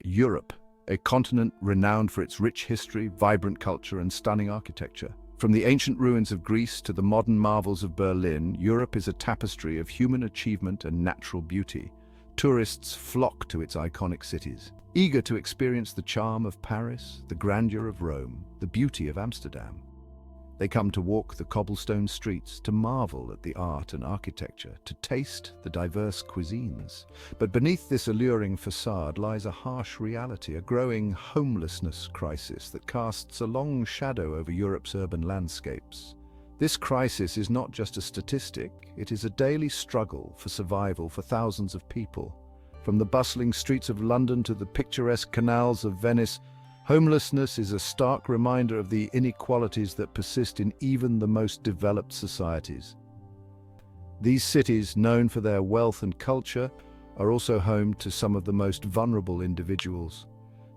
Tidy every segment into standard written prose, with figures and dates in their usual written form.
Europe, a continent renowned for its rich history, vibrant culture, and stunning architecture. From the ancient ruins of Greece to the modern marvels of Berlin, Europe is a tapestry of human achievement and natural beauty. Tourists flock to its iconic cities, eager to experience the charm of Paris, the grandeur of Rome, the beauty of Amsterdam. They come to walk the cobblestone streets, to marvel at the art and architecture, to taste the diverse cuisines. But beneath this alluring facade lies a harsh reality, a growing homelessness crisis that casts a long shadow over Europe's urban landscapes. This crisis is not just a statistic, it is a daily struggle for survival for thousands of people. From the bustling streets of London to the picturesque canals of Venice, homelessness is a stark reminder of the inequalities that persist in even the most developed societies. These cities, known for their wealth and culture, are also home to some of the most vulnerable individuals.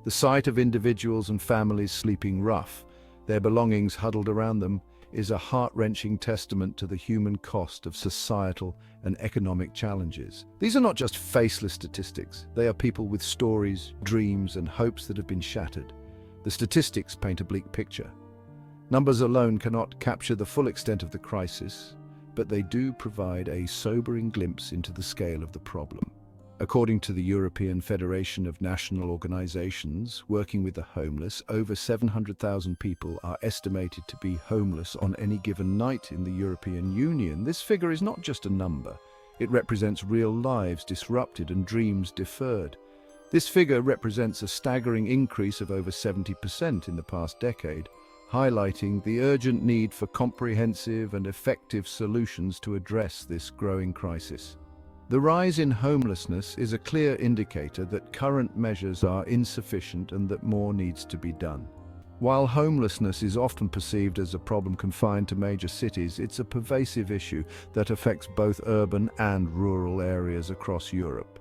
The sight of individuals and families sleeping rough, their belongings huddled around them, is a heart-wrenching testament to the human cost of societal and economic challenges. These are not just faceless statistics. They are people with stories, dreams, and hopes that have been shattered. The statistics paint a bleak picture. Numbers alone cannot capture the full extent of the crisis, but they do provide a sobering glimpse into the scale of the problem. According to the European Federation of National Organizations working with the homeless, over 700,000 people are estimated to be homeless on any given night in the European Union. This figure is not just a number. It represents real lives disrupted and dreams deferred. This figure represents a staggering increase of over 70% in the past decade, highlighting the urgent need for comprehensive and effective solutions to address this growing crisis. The rise in homelessness is a clear indicator that current measures are insufficient and that more needs to be done. While homelessness is often perceived as a problem confined to major cities, it's a pervasive issue that affects both urban and rural areas across Europe.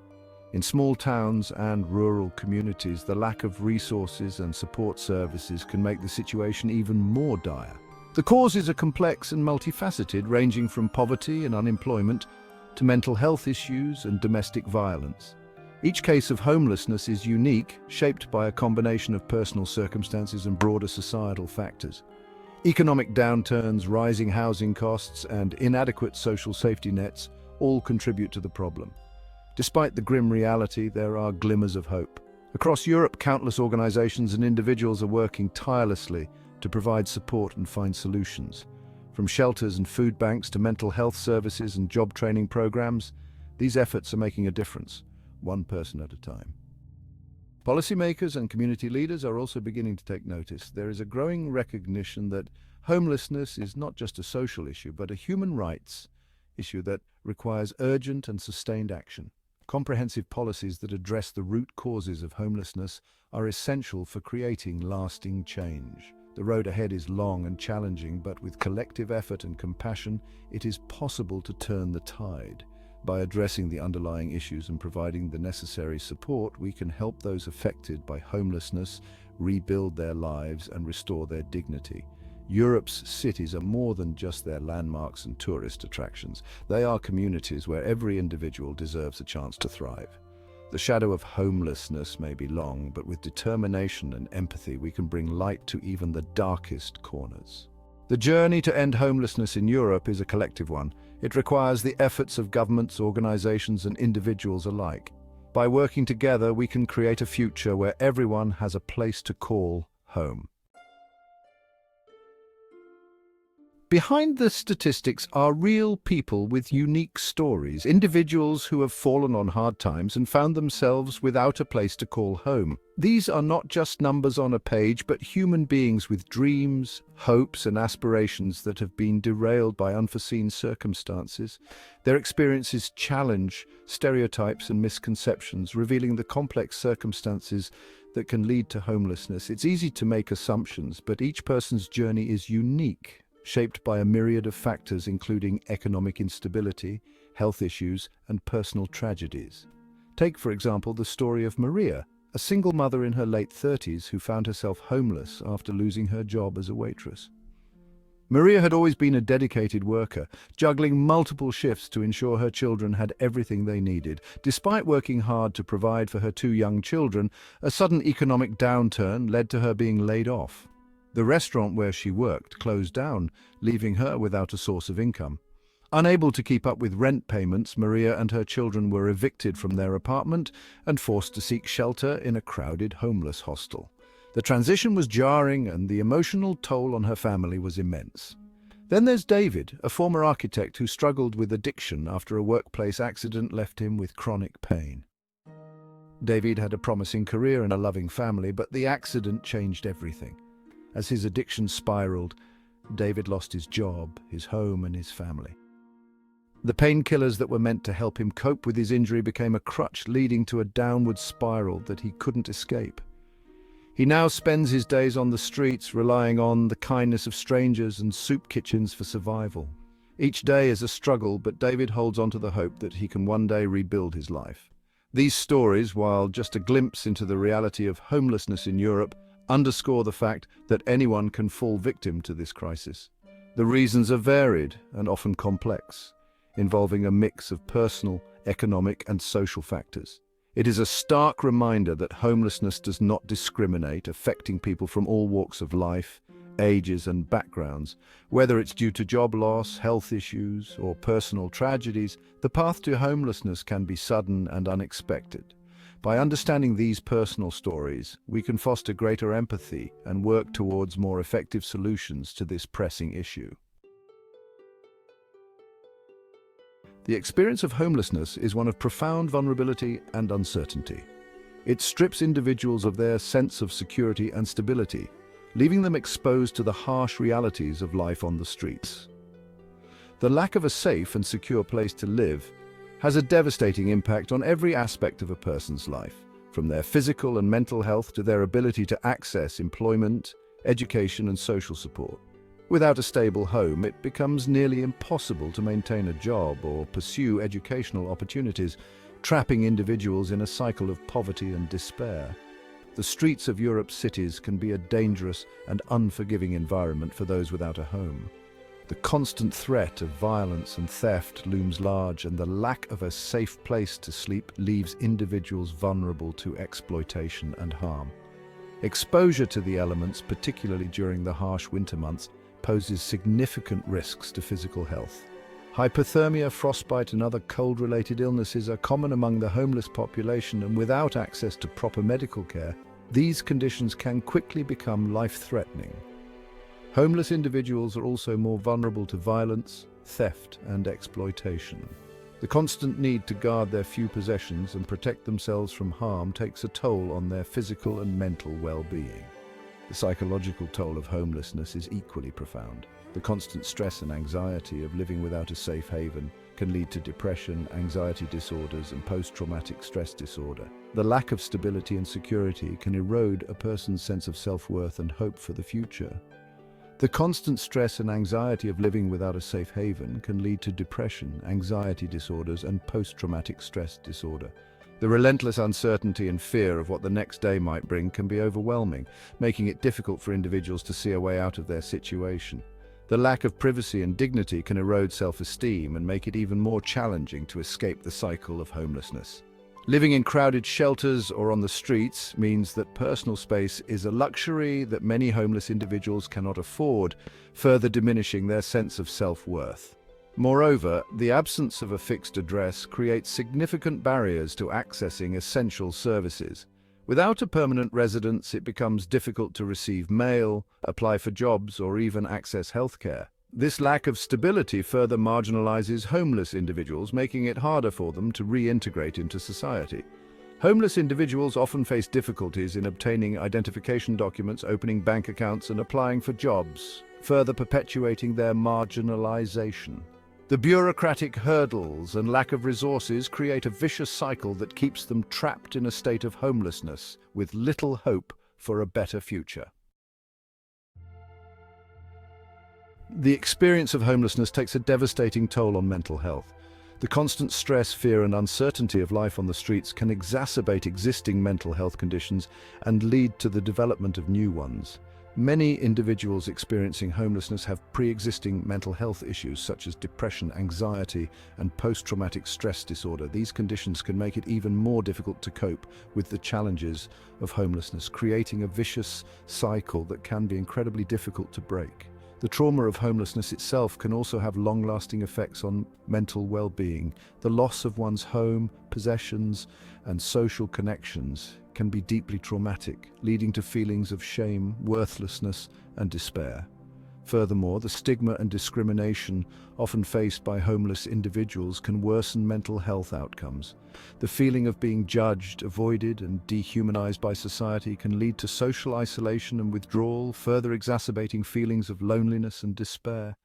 In small towns and rural communities, the lack of resources and support services can make the situation even more dire. The causes are complex and multifaceted, ranging from poverty and unemployment to mental health issues and domestic violence. Each case of homelessness is unique, shaped by a combination of personal circumstances and broader societal factors. Economic downturns, rising housing costs, and inadequate social safety nets all contribute to the problem. Despite the grim reality, there are glimmers of hope. Across Europe, countless organizations and individuals are working tirelessly to provide support and find solutions. From shelters and food banks to mental health services and job training programs, these efforts are making a difference, one person at a time. Policymakers and community leaders are also beginning to take notice. There is a growing recognition that homelessness is not just a social issue, but a human rights issue that requires urgent and sustained action. Comprehensive policies that address the root causes of homelessness are essential for creating lasting change. The road ahead is long and challenging, but with collective effort and compassion, it is possible to turn the tide. By addressing the underlying issues and providing the necessary support, we can help those affected by homelessness rebuild their lives and restore their dignity. Europe's cities are more than just their landmarks and tourist attractions. They are communities where every individual deserves a chance to thrive. The shadow of homelessness may be long, but with determination and empathy, we can bring light to even the darkest corners. The journey to end homelessness in Europe is a collective one. It requires the efforts of governments, organizations, and individuals alike. By working together, we can create a future where everyone has a place to call home. Behind the statistics are real people with unique stories, individuals who have fallen on hard times and found themselves without a place to call home. These are not just numbers on a page, but human beings with dreams, hopes, and aspirations that have been derailed by unforeseen circumstances. Their experiences challenge stereotypes and misconceptions, revealing the complex circumstances that can lead to homelessness. It's easy to make assumptions, but each person's journey is unique, shaped by a myriad of factors including economic instability, health issues, and personal tragedies. Take, for example, the story of Maria, a single mother in her late 30s who found herself homeless after losing her job as a waitress. Maria had always been a dedicated worker, juggling multiple shifts to ensure her children had everything they needed. Despite working hard to provide for her two young children, a sudden economic downturn led to her being laid off. The restaurant where she worked closed down, leaving her without a source of income. Unable to keep up with rent payments, Maria and her children were evicted from their apartment and forced to seek shelter in a crowded homeless hostel. The transition was jarring and the emotional toll on her family was immense. Then there's David, a former architect who struggled with addiction after a workplace accident left him with chronic pain. David had a promising career and a loving family, but the accident changed everything. As his addiction spiraled, David lost his job, his home, and his family. The painkillers that were meant to help him cope with his injury became a crutch, leading to a downward spiral that he couldn't escape. He now spends his days on the streets, relying on the kindness of strangers and soup kitchens for survival. Each day is a struggle, but David holds on to the hope that he can one day rebuild his life. These stories, while just a glimpse into the reality of homelessness in Europe, underscore the fact that anyone can fall victim to this crisis. The reasons are varied and often complex, involving a mix of personal, economic, and social factors. It is a stark reminder that homelessness does not discriminate, affecting people from all walks of life, ages, and backgrounds. Whether it's due to job loss, health issues, or personal tragedies, the path to homelessness can be sudden and unexpected. By understanding these personal stories, we can foster greater empathy and work towards more effective solutions to this pressing issue. The experience of homelessness is one of profound vulnerability and uncertainty. It strips individuals of their sense of security and stability, leaving them exposed to the harsh realities of life on the streets. The lack of a safe and secure place to live has a devastating impact on every aspect of a person's life, from their physical and mental health to their ability to access employment, education, and social support. Without a stable home, it becomes nearly impossible to maintain a job or pursue educational opportunities, trapping individuals in a cycle of poverty and despair. The streets of Europe's cities can be a dangerous and unforgiving environment for those without a home. The constant threat of violence and theft looms large, and the lack of a safe place to sleep leaves individuals vulnerable to exploitation and harm. Exposure to the elements, particularly during the harsh winter months, poses significant risks to physical health. Hypothermia, frostbite, and other cold-related illnesses are common among the homeless population, and without access to proper medical care, these conditions can quickly become life-threatening. Homeless individuals are also more vulnerable to violence, theft, and exploitation. The constant need to guard their few possessions and protect themselves from harm takes a toll on their physical and mental well-being. The psychological toll of homelessness is equally profound. The constant stress and anxiety of living without a safe haven can lead to depression, anxiety disorders, and post-traumatic stress disorder. The lack of stability and security can erode a person's sense of self-worth and hope for the future. The constant stress and anxiety of living without a safe haven can lead to depression, anxiety disorders, and post-traumatic stress disorder. The relentless uncertainty and fear of what the next day might bring can be overwhelming, making it difficult for individuals to see a way out of their situation. The lack of privacy and dignity can erode self-esteem and make it even more challenging to escape the cycle of homelessness. Living in crowded shelters or on the streets means that personal space is a luxury that many homeless individuals cannot afford, further diminishing their sense of self-worth. Moreover, the absence of a fixed address creates significant barriers to accessing essential services. Without a permanent residence, it becomes difficult to receive mail, apply for jobs, or even access healthcare. This lack of stability further marginalizes homeless individuals, making it harder for them to reintegrate into society. Homeless individuals often face difficulties in obtaining identification documents, opening bank accounts, and applying for jobs, further perpetuating their marginalization. The bureaucratic hurdles and lack of resources create a vicious cycle that keeps them trapped in a state of homelessness with little hope for a better future. The experience of homelessness takes a devastating toll on mental health. The constant stress, fear, and uncertainty of life on the streets can exacerbate existing mental health conditions and lead to the development of new ones. Many individuals experiencing homelessness have pre-existing mental health issues such as depression, anxiety, and post-traumatic stress disorder. These conditions can make it even more difficult to cope with the challenges of homelessness, creating a vicious cycle that can be incredibly difficult to break. The trauma of homelessness itself can also have long-lasting effects on mental well-being. The loss of one's home, possessions, and social connections can be deeply traumatic, leading to feelings of shame, worthlessness, and despair. Furthermore, the stigma and discrimination often faced by homeless individuals can worsen mental health outcomes. The feeling of being judged, avoided, and dehumanized by society can lead to social isolation and withdrawal, further exacerbating feelings of loneliness and despair.